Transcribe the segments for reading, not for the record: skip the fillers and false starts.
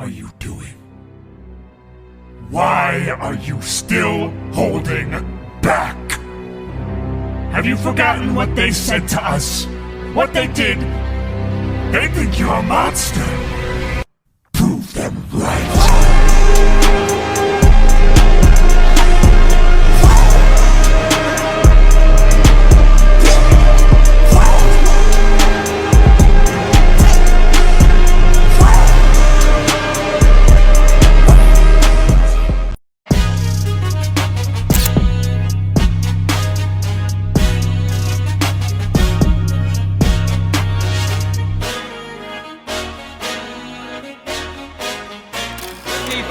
are you doing? Why are you still holding back? Have you forgotten what they said to us? What they did? They think you're a monster. Prove them right.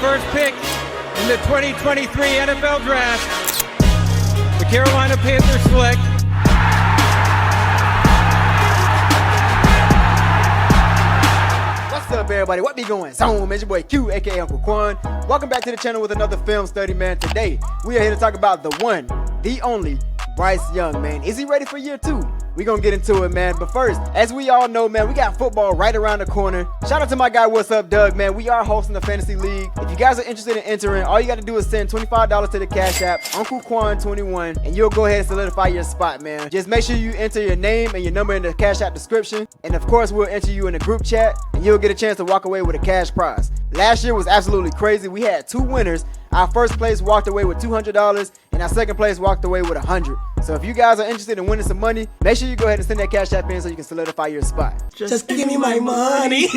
First pick in the 2023 NFL Draft, the Carolina Panthers select What's up, everybody? What be going on? It's your boy Q, aka Uncle Quan. Welcome back to the channel with another film study, man. Today, we are here to talk about the one, the only Bryce Young, man. Is he ready for year 2? We're gonna get into it, man. But first, as we all know, man, we got football right around the corner. Shout out to my guy, What's Up, Doug, man. We are hosting the Fantasy League. If you guys are interested in entering, all you got to do is send $25 to the Cash App, Uncle Quan21, and you'll go ahead and solidify your spot, man. Just make sure you enter your name and your number in the Cash App description. And of course, we'll enter you in the group chat, and you'll get a chance to walk away with a cash prize. Last year was absolutely crazy. We had 2 winners. Our first place walked away with $200, and our second place walked away with $100. So if you guys are interested in winning some money, make sure you go ahead and send that Cash App in so you can solidify your spot. Just give me my money.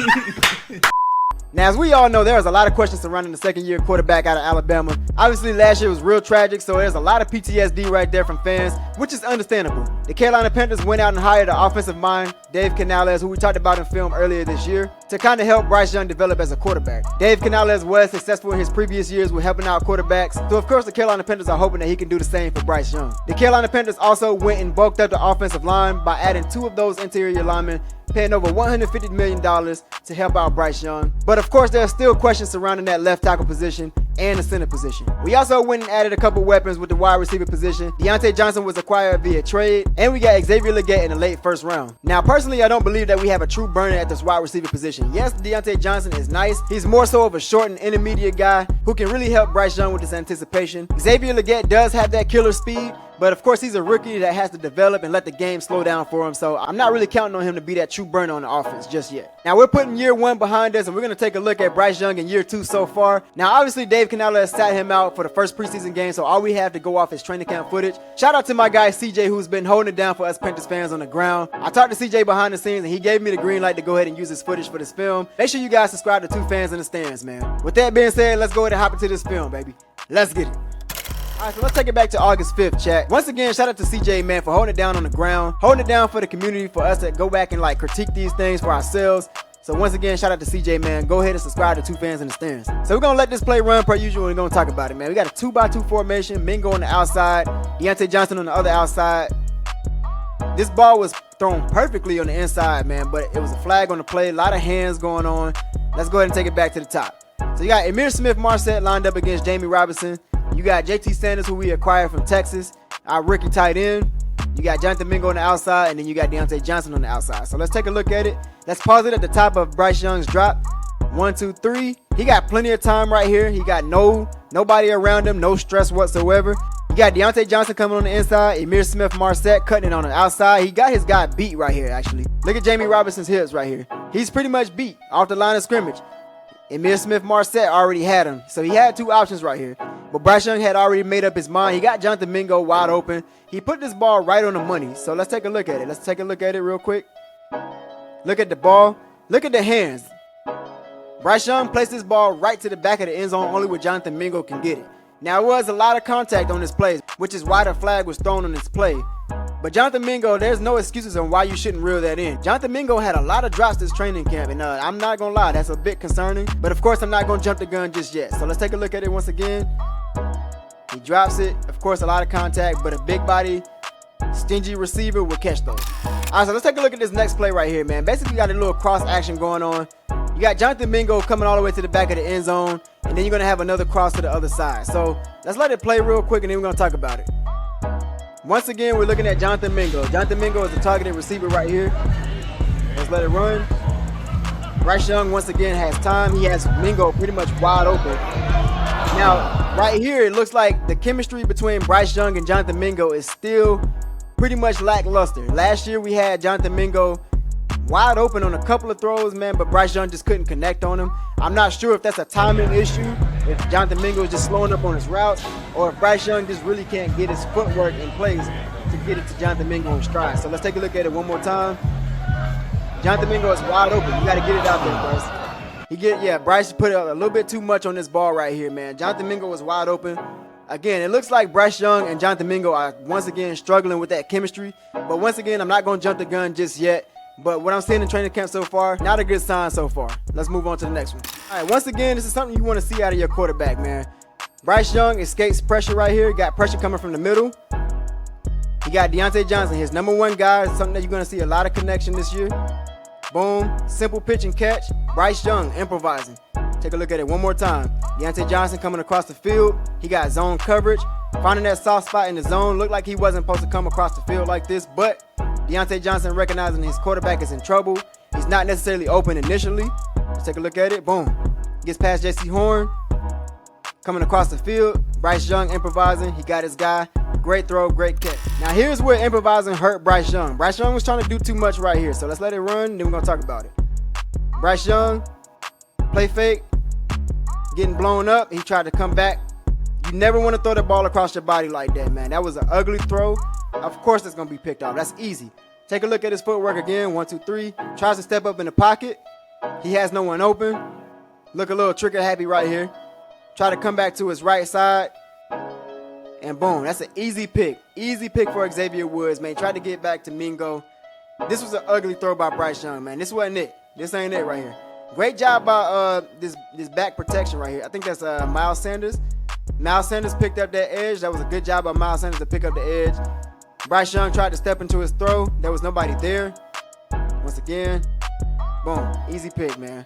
Now, as we all know, there was a lot of questions surrounding the second-year quarterback out of Alabama. Obviously, last year was real tragic, so there's a lot of PTSD right there from fans, which is understandable. The Carolina Panthers went out and hired an offensive mind, Dave Canales, who we talked about in film earlier this year, to kind of help Bryce Young develop as a quarterback. Dave Canales was successful in his previous years with helping out quarterbacks, so of course the Carolina Panthers are hoping that he can do the same for Bryce Young. The Carolina Panthers also went and bulked up the offensive line by adding 2 of those interior linemen, paying over $150 million to help out Bryce Young. But of course, there are still questions surrounding that left tackle position and the center position. We also went and added a couple weapons with the wide receiver position. Deontay Johnson was acquired via trade, and we got Xavier Legette in the late first round. Now, personally, I don't believe that we have a true burner at this wide receiver position. Yes, Deontay Johnson is nice. He's more so of a short and intermediate guy who can really help Bryce Young with this anticipation. Xavier Legette does have that killer speed, but of course, he's a rookie that has to develop and let the game slow down for him, so I'm not really counting on him to be that true burner on the offense just yet. Now, we're putting year 1 behind us, and we're going to take a look at Bryce Young in year 2 so far. Now, obviously, Dave Canales sat him out for the first preseason game, so all we have to go off is training camp footage. Shout out to my guy CJ, who's been holding it down for us Panthers fans on the ground. I talked to CJ behind the scenes, and he gave me the green light to go ahead and use this footage for this film. Make sure you guys subscribe to 2 Fans in the Stands, man. With that being said, let's go ahead and hop into this film, baby. Let's get it. Alright, so let's take it back to August 5th, chat. Once again, shout out to CJ, man, for holding it down on the ground, holding it down for the community, for us to go back and critique these things for ourselves. So once again, shout out to CJ, man. Go ahead and subscribe to 2 Fans in the Stands. So we're going to let this play run per usual, and we're going to talk about it, man. We got a 2x2 formation, Mingo on the outside, Deontay Johnson on the other outside. This ball was thrown perfectly on the inside, man, but it was a flag on the play, a lot of hands going on. Let's go ahead and take it back to the top. So you got Ihmir Smith-Marsette lined up against Jamie Robinson. You got JT Sanders, who we acquired from Texas, our rookie tight end. You got Jonathan Mingo on the outside, and then you got Deontay Johnson on the outside. So let's take a look at it. Let's pause it at the top of Bryce Young's drop. 1, 2, 3. He got plenty of time right here. He got nobody around him, no stress whatsoever. You got Deontay Johnson coming on the inside, Ihmir Smith-Marsette cutting it on the outside. He got his guy beat right here, actually. Look at Jamie Robinson's hips right here. He's pretty much beat off the line of scrimmage. Ihmir Smith-Marsette already had him, so he had 2 options right here. But Bryce Young had already made up his mind. He got Jonathan Mingo wide open. He put this ball right on the money. So let's take a look at it. Let's take a look at it real quick. Look at the ball. Look at the hands. Bryce Young placed this ball right to the back of the end zone, only where Jonathan Mingo can get it. Now, it was a lot of contact on this play, which is why the flag was thrown on this play. But Jonathan Mingo, there's no excuses on why you shouldn't reel that in. Jonathan Mingo had a lot of drops this training camp, and I'm not going to lie, that's a bit concerning. But of course, I'm not going to jump the gun just yet. So let's take a look at it once again. He drops it. Of course, a lot of contact, but a big body, stingy receiver will catch those. All right, so let's take a look at this next play right here, man. Basically, you got a little cross action going on. You got Jonathan Mingo coming all the way to the back of the end zone, and then you're going to have another cross to the other side. So let's let it play real quick, and then we're going to talk about it. Once again, we're looking at Jonathan Mingo. Jonathan Mingo is the targeted receiver right here. Let's let it run. Bryce Young once again has time. He has Mingo pretty much wide open. Now, right here, it looks like the chemistry between Bryce Young and Jonathan Mingo is still pretty much lackluster. Last year, we had Jonathan Mingo wide open on a couple of throws, man, but Bryce Young just couldn't connect on him. I'm not sure if that's a timing issue, if Jonathan Mingo is just slowing up on his routes, or if Bryce Young just really can't get his footwork in place to get it to Jonathan Mingo in stride. So let's take a look at it one more time. Jonathan Mingo is wide open. You got to get it out there, Bryce. Bryce put a little bit too much on this ball right here, man. Jonathan Mingo was wide open. Again, it looks like Bryce Young and Jonathan Mingo are once again struggling with that chemistry. But once again, I'm not going to jump the gun just yet. But what I'm seeing in training camp so far, not a good sign so far. Let's move on to the next one. All right, once again, this is something you want to see out of your quarterback, man. Bryce Young escapes pressure right here. Got pressure coming from the middle. He got Deontay Johnson, his number one guy. Something that you're going to see a lot of connection this year. Boom, simple pitch and catch. Bryce Young improvising. Take a look at it one more time. Deontay Johnson coming across the field. He got zone coverage. Finding that soft spot in the zone. Looked like he wasn't supposed to come across the field like this, but Deontay Johnson recognizing his quarterback is in trouble. He's not necessarily open initially. Let's take a look at it. Boom. Gets past J.C. Horn. Coming across the field. Bryce Young improvising. He got his guy. Great throw, great catch. Now here's where improvising hurt Bryce Young. Bryce Young was trying to do too much right here. So let's let it run, then we're going to talk about it. Bryce Young, play fake, getting blown up. He tried to come back. You never want to throw the ball across your body like that, man. That was an ugly throw. Of course it's going to be picked off. That's easy. Take a look at his footwork again. 1, 2, 3. Tries to step up in the pocket. He has no one open. Look a little trigger happy right here. Try to come back to his right side. And boom, that's an easy pick. Easy pick for Xavier Woods, man. Tried to get back to Mingo. This was an ugly throw by Bryce Young, man. This wasn't it. This ain't it right here. Great job by this back protection right here. I think that's Miles Sanders. Miles Sanders picked up that edge. That was a good job by Miles Sanders to pick up the edge. Bryce Young tried to step into his throw. There was nobody there. Once again, boom, easy pick, man.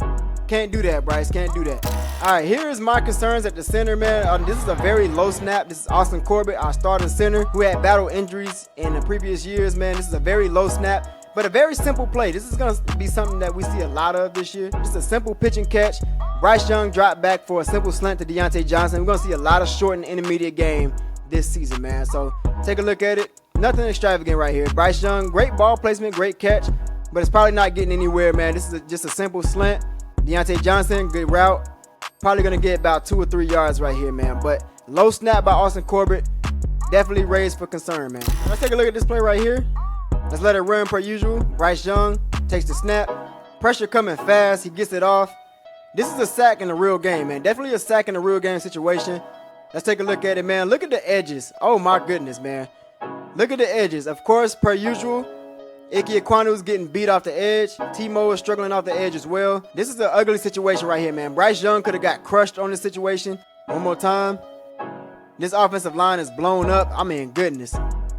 Can't do that, Bryce. Can't do that. All right, here's my concerns at the center, man. This is a very low snap. This is Austin Corbett, our starting center, who had battled injuries in the previous years, man. This is a very low snap, but a very simple play. This is going to be something that we see a lot of this year. Just a simple pitch and catch. Bryce Young dropped back for a simple slant to Deontay Johnson. We're going to see a lot of short and intermediate game this season, man. So take a look at it. Nothing extravagant right here. Bryce Young, great ball placement, great catch, but it's probably not getting anywhere, man. This is just a simple slant. Deontay Johnson, good route. Probably going to get about 2 or 3 yards right here, man. But low snap by Austin Corbett. Definitely raised for concern, man. Let's take a look at this play right here. Let's let it run per usual. Bryce Young takes the snap. Pressure coming fast. He gets it off. This is a sack in a real game, man. Definitely a sack in a real game situation. Let's take a look at it, man. Look at the edges. Oh, my goodness, man. Look at the edges. Of course, per usual, Ike Ekwonu's getting beat off the edge. Timo is struggling off the edge as well. This is an ugly situation right here, man. Bryce Young could have got crushed on this situation. One more time. This offensive line is blown up. I mean, goodness.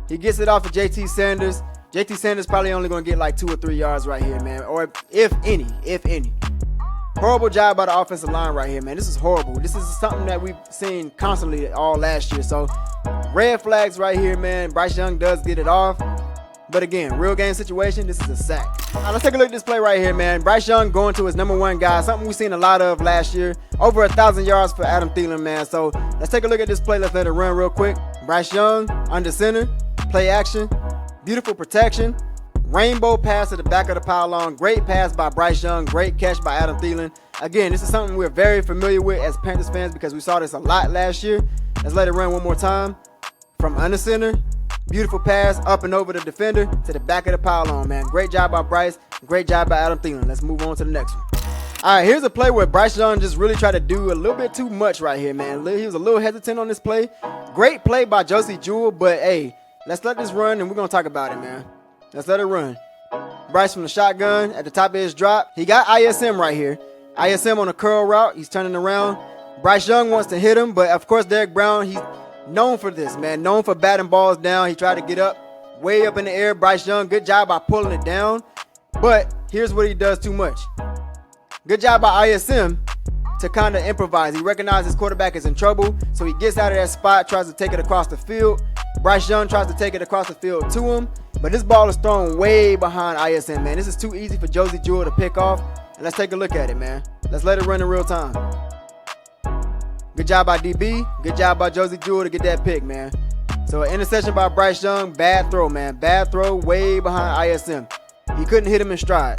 He gets it off of JT Sanders. JT Sanders probably only going to get like 2 or 3 yards right here, man. Or if any. Horrible job by the offensive line right here, man. This is horrible. This is something that we've seen constantly all last year. So, red flags right here, man. Bryce Young does get it off. But again, real game situation, this is a sack. All right, let's take a look at this play right here, man. Bryce Young going to his number one guy, something we've seen a lot of last year. Over 1,000 yards for Adam Thielen, man. So let's take a look at this play. Let's let it run real quick. Bryce Young under center, play action, beautiful protection, rainbow pass to the back of the pylon. Great pass by Bryce Young, great catch by Adam Thielen. Again, this is something we're very familiar with as Panthers fans because we saw this a lot last year. Let's let it run one more time. From under center, beautiful pass up and over the defender to the back of the pylon, man. Great job by Bryce. Great job by Adam Thielen. Let's move on to the next one. All right, here's a play where Bryce Young just really tried to do a little bit too much right here, man. He was a little hesitant on this play. Great play by Josie Jewell, but hey, let's let this run and we're going to talk about it, man. Let's let it run. Bryce from the shotgun at the top of his drop. He got ISM right here. ISM on a curl route. He's turning around. Bryce Young wants to hit him, but of course Derek Brown, he's known for this, man. Known for batting balls down. He tried to get up, way up in the air. Bryce Young, good job by pulling it down. But here's what he does too much. Good job by ISM to kind of improvise. He recognizes his quarterback is in trouble, so he gets out of that spot, tries to take it across the field. Bryce Young tries to take it across the field to him, but this ball is thrown way behind ISM, man. This is too easy for Josie Jewell to pick off. and let's take a look at it, man. Let's let it run in real time. Good job by DB. Good job by Josie Jewell to get that pick, man. So an interception by Bryce Young. Bad throw, man. Bad throw way behind ISM. He couldn't hit him in stride.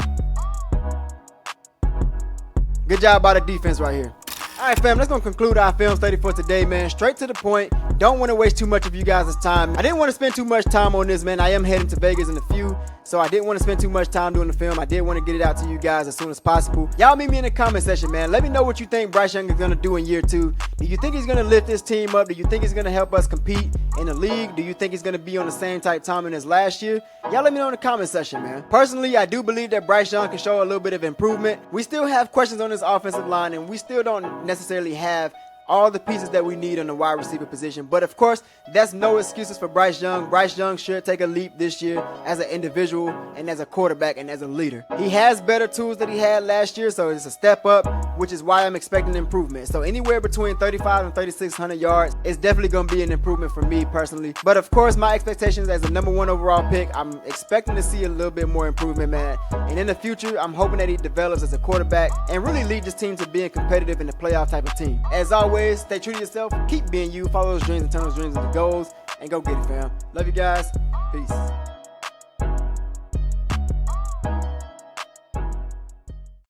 Good job by the defense right here. All right, fam, that's going to conclude our film study for today, man. Straight to the point. Don't want to waste too much of you guys' time. I didn't want to spend too much time on this, man. I am heading to Vegas in a few, so I didn't want to spend too much time doing the film. I did want to get it out to you guys as soon as possible. Y'all meet me in the comment section, man. Let me know what you think Bryce Young is going to do in year 2. Do you think he's going to lift this team up? Do you think he's going to help us compete in the league? Do you think he's going to be on the same type timing as last year? Y'all let me know in the comment section, man. Personally, I do believe that Bryce Young can show a little bit of improvement. We still have questions on this offensive line, and we still don't necessarily have all the pieces that we need on the wide receiver position. But of course, that's no excuses for Bryce Young. Bryce Young should take a leap this year as an individual and as a quarterback and as a leader. He has better tools than he had last year, so it's a step up, which is why I'm expecting improvement. So anywhere between 35 and 3,600 yards is definitely going to be an improvement for me personally. But of course, my expectations as the #1 overall pick, I'm expecting to see a little bit more improvement, man. And in the future, I'm hoping that he develops as a quarterback and really lead this team to being competitive in the playoff type of team. As always, stay true to yourself, keep being you, follow those dreams and turn those dreams into goals, and go get it, fam. Love you guys. Peace.